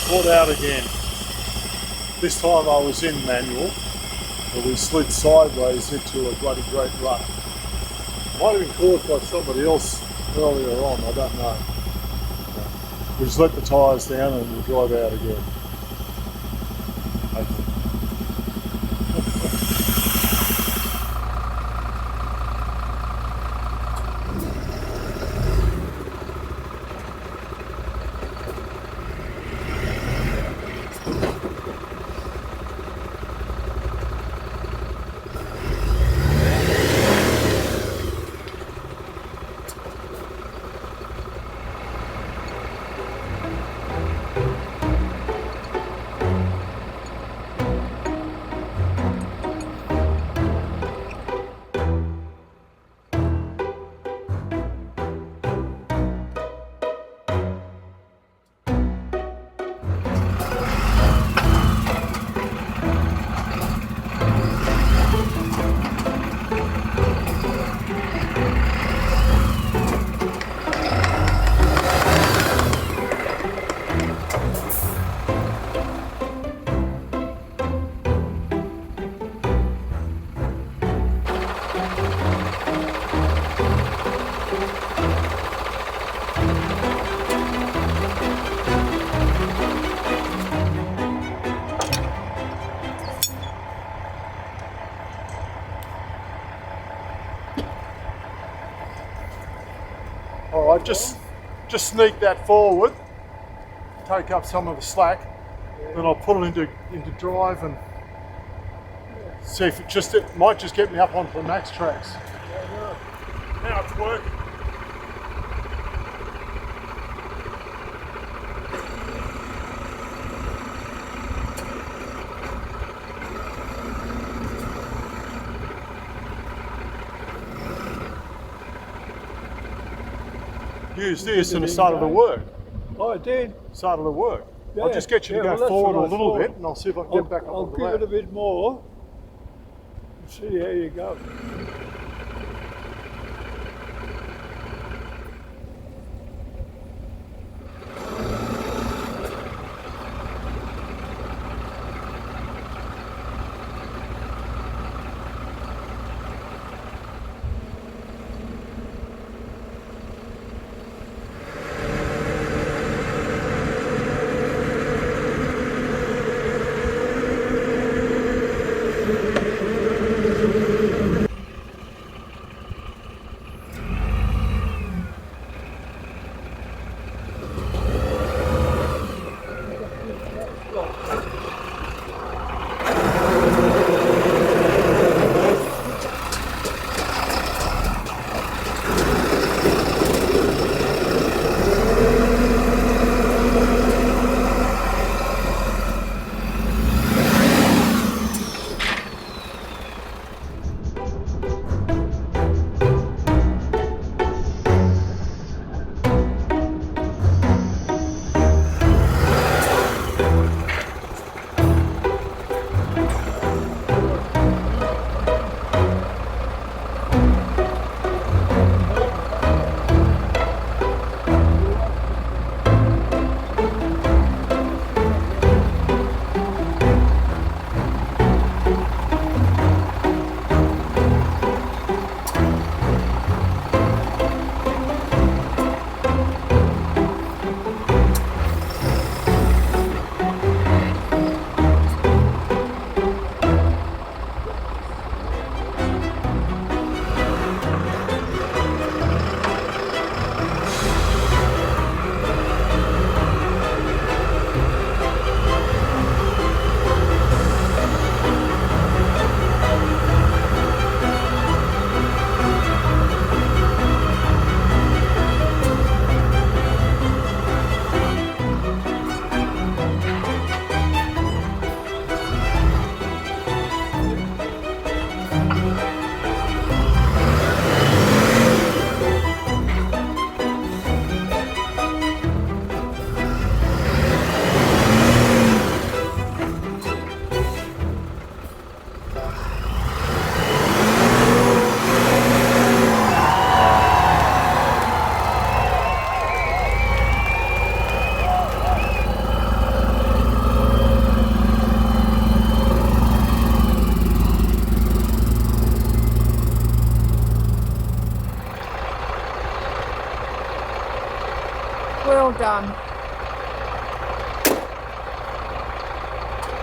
Caught out again. This time I was in manual, but we slid sideways into a bloody great rut. Might have been caused by somebody else earlier on, I don't know. We just let the tyres down and we'll drive out again. Okay. All right, just sneak that forward, take up some of the slack, then I'll put it into drive and see if it might just get me up onto the max tracks. Now it's working. Use this and it started to work. Oh, it did? Started to work. Yeah. I'll just get you to go forward a little bit and I'll see if I can get back up I'll on the give lap. it a bit more and see how you go.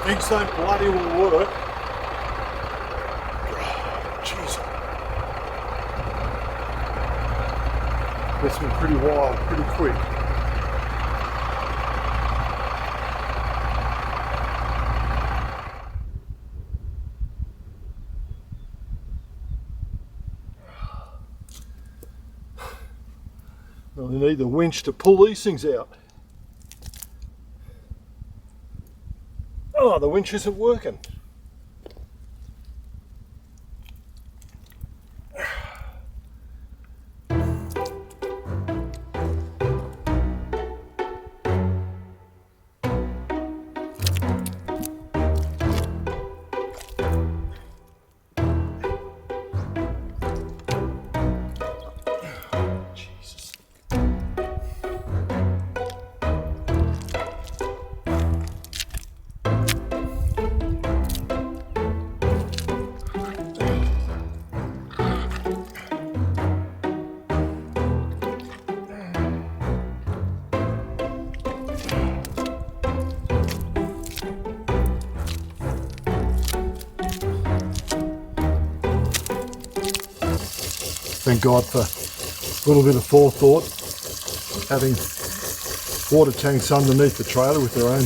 Things don't bloody well work. Jeez. Gets me pretty wild, pretty quick. Well, you need the winch to pull these things out. Oh, the winch isn't working. Thank God for a little bit of forethought, having water tanks underneath the trailer with their own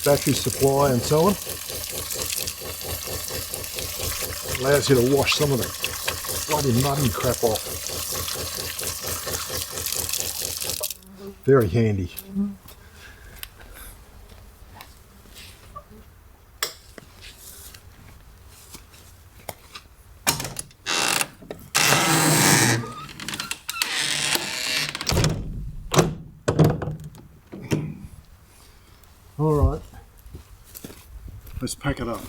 battery supply and so on. Allows you to wash some of the bloody mud and crap off. Very handy. All right, let's pack it up.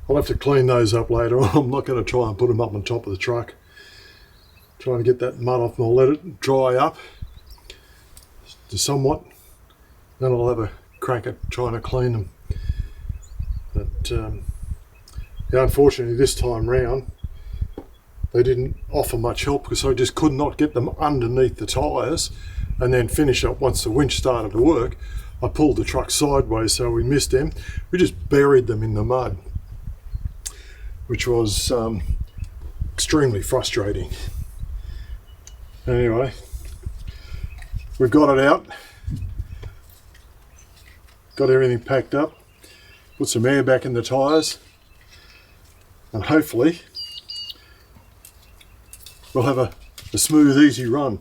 I'll have to clean those up later on. I'm not going to try and put them up on top of the truck. Trying to get that mud off and I'll let it dry up to somewhat. Then I'll have a crack at trying to clean them. But yeah, unfortunately this time round, they didn't offer much help because I just could not get them underneath the tyres and then finish up once the winch started to work. I pulled the truck sideways so we missed them. We just buried them in the mud, which was extremely frustrating. Anyway, we've got it out, got everything packed up, put some air back in the tyres, and hopefully we'll have a smooth, easy run.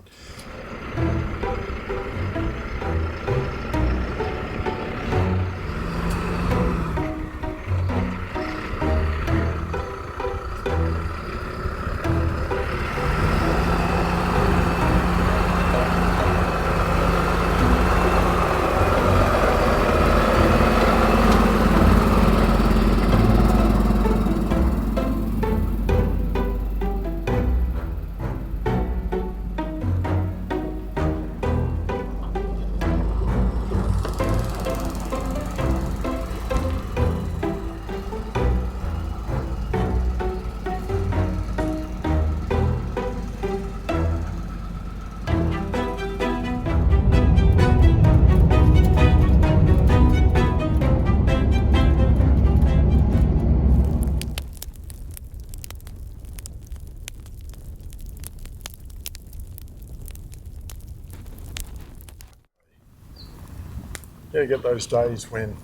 Yeah, you get those days when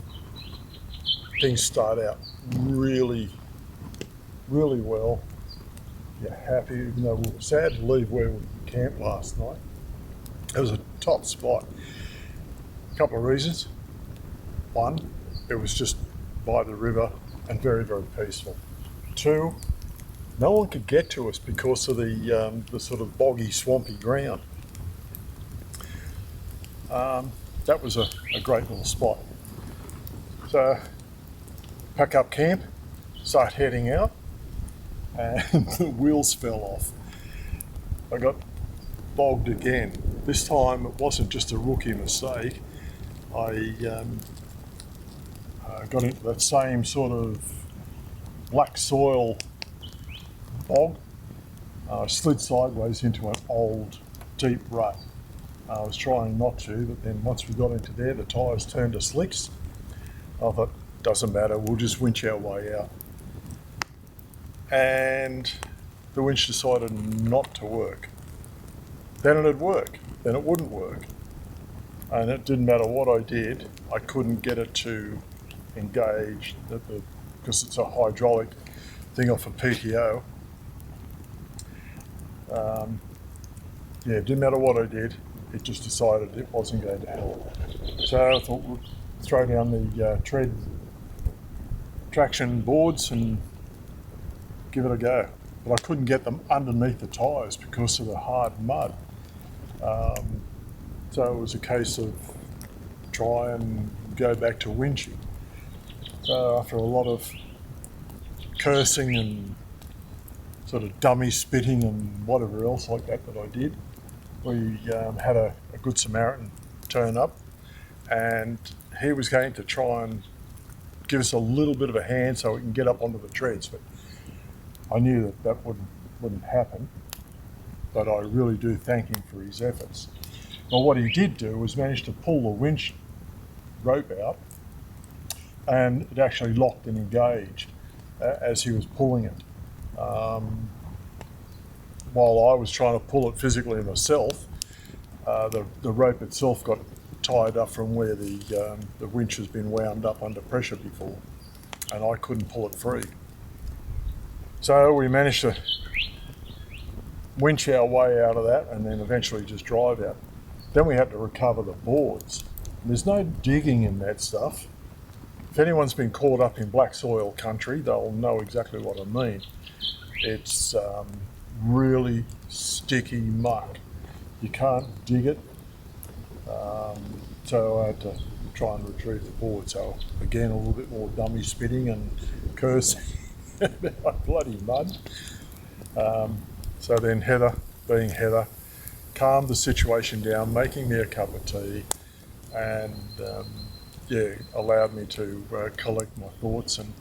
things start out really, really well. You're happy, even though we were sad to leave where we camped last night. It was a top spot. A couple of reasons. One, it was just by the river and very, very peaceful. Two, no one could get to us because of the sort of boggy, swampy ground. That was a great little spot. So, pack up camp, start heading out, and the wheels fell off. I got bogged again. This time it wasn't just a rookie mistake. I got into that same sort of black soil bog, I slid sideways into an old deep rut. I was trying not to, but then once we got into there, the tyres turned to slicks. I thought, doesn't matter, we'll just winch our way out. And the winch decided not to work. Then it'd work, then it wouldn't work. And it didn't matter what I did, I couldn't get it to engage because it's a hydraulic thing off a PTO. It didn't matter what I did, it just decided it wasn't going to help. So I thought we'll throw down the tread traction boards and give it a go. But I couldn't get them underneath the tyres because of the hard mud. So it was a case of try and go back to winching. So after a lot of cursing and sort of dummy spitting and whatever else like that I did, we had a good Samaritan turn up, and he was going to try and give us a little bit of a hand so we can get up onto the treads, but I knew that wouldn't happen. But I really do thank him for his efforts. Well, what he did do was manage to pull the winch rope out, and it actually locked and engaged as he was pulling it. While I was trying to pull it physically myself, the rope itself got tied up from where the winch has been wound up under pressure before, and I couldn't pull it free. So we managed to winch our way out of that and then eventually just drive out. Then we had to recover the boards. There's no digging in that stuff. If anyone's been caught up in black soil country, they'll know exactly what I mean. It's really sticky muck. You can't dig it. So I had to try and retrieve the board. So again, a little bit more dummy spitting and cursing about bloody mud. So then Heather, being Heather, calmed the situation down, making me a cup of tea, and allowed me to collect my thoughts and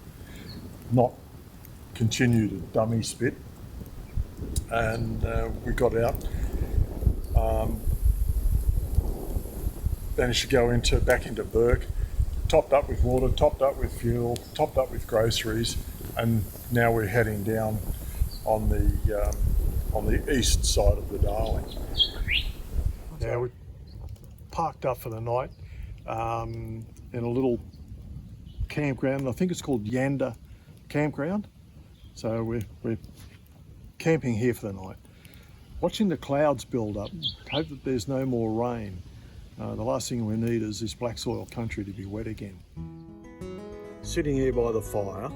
not continue to dummy spit. And we got out, managed to go back into Bourke, topped up with water, topped up with fuel, topped up with groceries, and now we're heading down on the east side of the Darling. Now we parked up for the night in a little campground. I think it's called Yanda Campground. So we're camping here for the night, watching the clouds build up. Hope that there's no more rain. The last thing we need is this black soil country to be wet again. Sitting here by the fire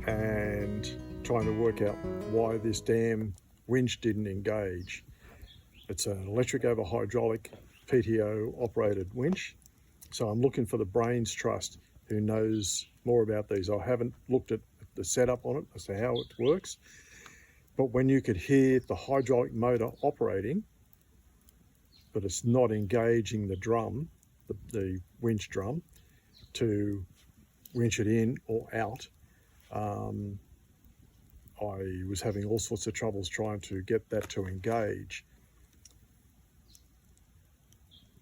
and trying to work out why this damn winch didn't engage. It's an electric over hydraulic PTO operated winch. So I'm looking for the brains trust who knows more about these. I haven't looked at the setup on it as to how it works, but when you could hear the hydraulic motor operating, but it's not engaging the drum, the winch drum, to winch it in or out, I was having all sorts of troubles trying to get that to engage.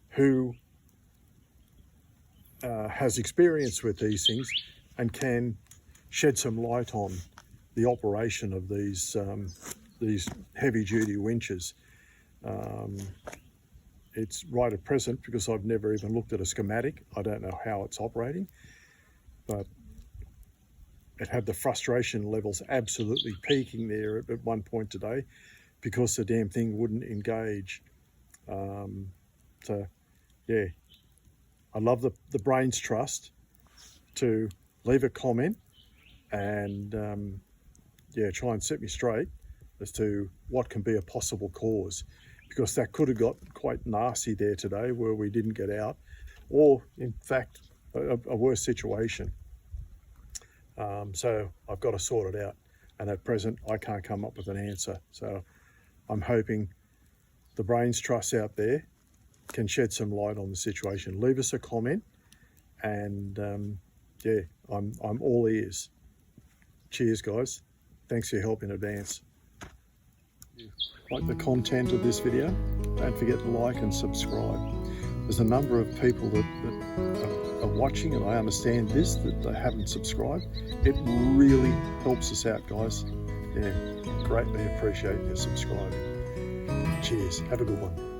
Who has experience with these things and can shed some light on the operation of these heavy-duty winches. It's right at present, because I've never even looked at a schematic, I don't know how it's operating, but it had the frustration levels absolutely peaking there at one point today because the damn thing wouldn't engage. So yeah, I love the brains trust to leave a comment and try and set me straight as to what can be a possible cause, because that could have got quite nasty there today where we didn't get out, or in fact a worse situation. So I've got to sort it out, and at present I can't come up with an answer. So I'm hoping the brains trust out there can shed some light on the situation. Leave us a comment, and I'm all ears. Cheers, guys. Thanks for your help in advance. you like the content of this video, don't forget to like and subscribe. There's a number of people that are watching, and I understand this, that they haven't subscribed. It really helps us out, guys. Yeah, greatly appreciate your subscribing. Cheers. Have a good one.